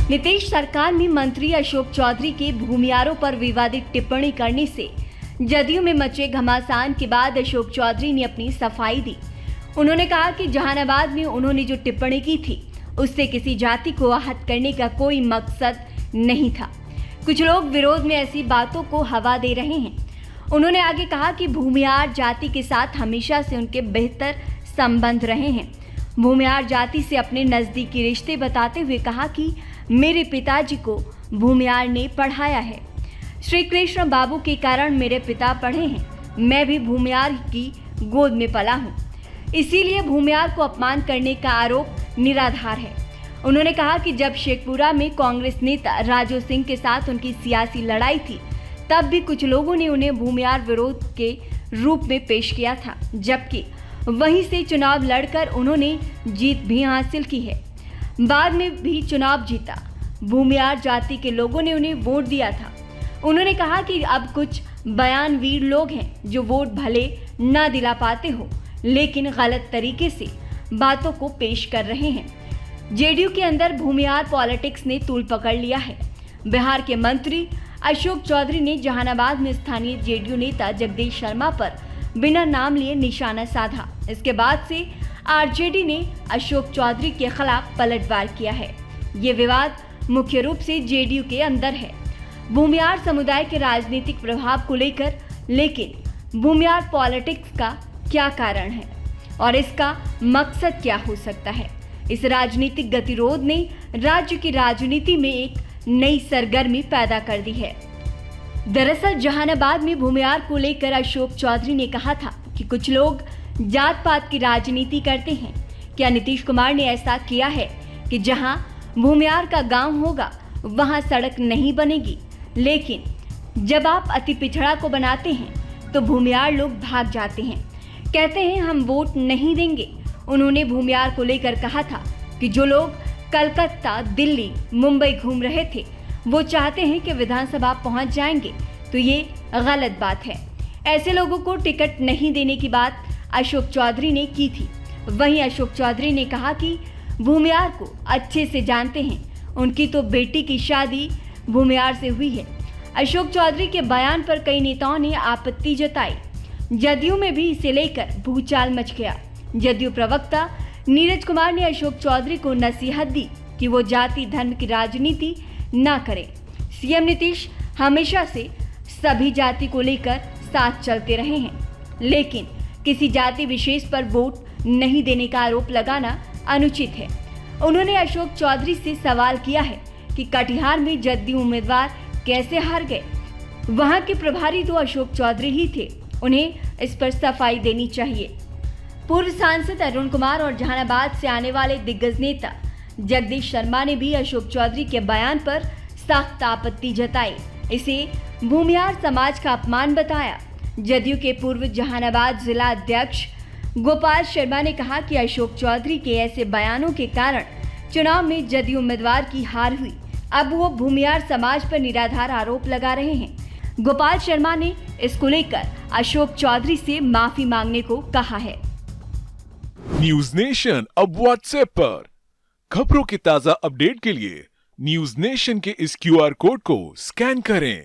नीतीश सरकार में मंत्री अशोक चौधरी के भूमियारों पर विवादित टिप्पणी करने से जदयू में मचे घमासान के बाद अशोक चौधरी ने अपनी सफाई दी। उन्होंने कहा कि जहानाबाद में उन्होंने जो टिप्पणी की थी उससे किसी जाति को आहत करने का कोई मकसद नहीं था। कुछ लोग विरोध में ऐसी बातों को हवा दे रहे हैं। उन्होंने आगे कहा कि भूमियार जाति के साथ हमेशा से उनके बेहतर संबंध रहे हैं। भूमियार जाति से अपने नज़दीकी रिश्ते बताते हुए कहा कि मेरे पिताजी को भूमियार ने पढ़ाया है। श्री कृष्ण बाबू के कारण मेरे पिता पढ़े हैं। मैं भी भूमियार की गोद में पला हूँ, इसीलिए भूमियार को अपमान करने का आरोप निराधार है। उन्होंने कहा कि जब शेखपुरा में कांग्रेस नेता राजू सिंह के साथ उनकी सियासी लड़ाई थी, तब भी कुछ लोगों ने उन्हें भूमियार विरोध के रूप में पेश किया था, जबकि वहीं से चुनाव लड़कर उन्होंने जीत भी हासिल की है। बाद में भी चुनाव जीता। भूमियार जाति के लोगों ने उन्हें वोट दिया था। उन्होंने कहा कि अब कुछ बयानवीर लोग हैं जो वोट भले ना दिला पाते हो, लेकिन गलत तरीके से बातों को पेश कर रहे हैं। जेडीयू के अंदर भूमियार पॉलिटिक्स ने तूल पकड़ लिया है। बिहार के मंत्री अशोक चौधरी ने जहानाबाद में स्थानीय जेडीयू नेता जगदीश शर्मा पर बिना नाम लिए निशाना साधा। इसके बाद से आरजेडी ने अशोक चौधरी के खिलाफ पलटवार किया है। ये विवाद मुख्य रूप से जेडीयू के अंदर है, भूमियार समुदाय के राजनीतिक प्रभाव को लेकर। लेकिन भूमियार पॉलिटिक्स का क्या कारण है और इसका मकसद क्या हो सकता है? इस राजनीतिक गतिरोध ने राज्य की राजनीति में एक नई सरगर्मी पैदा कर दी है। दरअसल जहानाबाद में भूमियार को लेकर अशोक चौधरी ने कहा था कि कुछ लोग जात पात की राजनीति करते हैं। क्या नीतीश कुमार ने ऐसा किया है कि जहां भूमियार का गांव होगा वहां सड़क नहीं बनेगी, लेकिन जब आप अति पिछड़ा को बनाते हैं तो भूमियार लोग भाग जाते हैं, कहते हैं हम वोट नहीं देंगे। उन्होंने भूमियार को लेकर कहा था कि जो लोग कलकत्ता, दिल्ली, मुंबई घूम रहे थे वो चाहते हैं कि विधानसभा पहुंच जाएंगे, तो ये गलत बात है। ऐसे लोगों को टिकट नहीं देने की बात अशोक चौधरी ने की थी। वहीं अशोक चौधरी ने कहा कि भूमियार को अच्छे से जानते हैं, उनकी तो बेटी की शादी भूमियार से हुई है। अशोक चौधरी के बयान पर कई नेताओं ने आपत्ति जताई। जदयू में भी इसे लेकर भूचाल मच गया। जदयू प्रवक्ता नीरज कुमार ने अशोक चौधरी को नसीहत दी कि वो जाति धर्म की राजनीति ना करें। सीएम नीतीश हमेशा से सभी जाति को लेकर साथ चलते रहे हैं, लेकिन किसी जाति विशेष पर वोट नहीं देने का आरोप लगाना अनुचित है। उन्होंने अशोक चौधरी से सवाल किया है कि कटिहार में जदयू उम्मीदवार कैसे हार गए। वहां के प्रभारी तो अशोक चौधरी ही थे, उन्हें इस पर सफाई देनी चाहिए। पूर्व सांसद अरुण कुमार और जहानाबाद से आने वाले दिग्गज नेता जगदीश शर्मा ने भी अशोक चौधरी के बयान पर सख्त आपत्ति जताई। इसे भूमियार समाज का अपमान बताया। जदयू के पूर्व जहानाबाद जिला अध्यक्ष गोपाल शर्मा ने कहा कि अशोक चौधरी के ऐसे बयानों के कारण चुनाव में जदयू उम्मीदवार की हार हुई। अब वो भूमियार समाज पर निराधार आरोप लगा रहे हैं। गोपाल शर्मा ने इसको लेकर अशोक चौधरी से माफी मांगने को कहा है। न्यूज नेशन अब व्हाट्सएप पर खबरों की ताजा अपडेट के लिए न्यूज नेशन के इस क्यूआर कोड को स्कैन करें।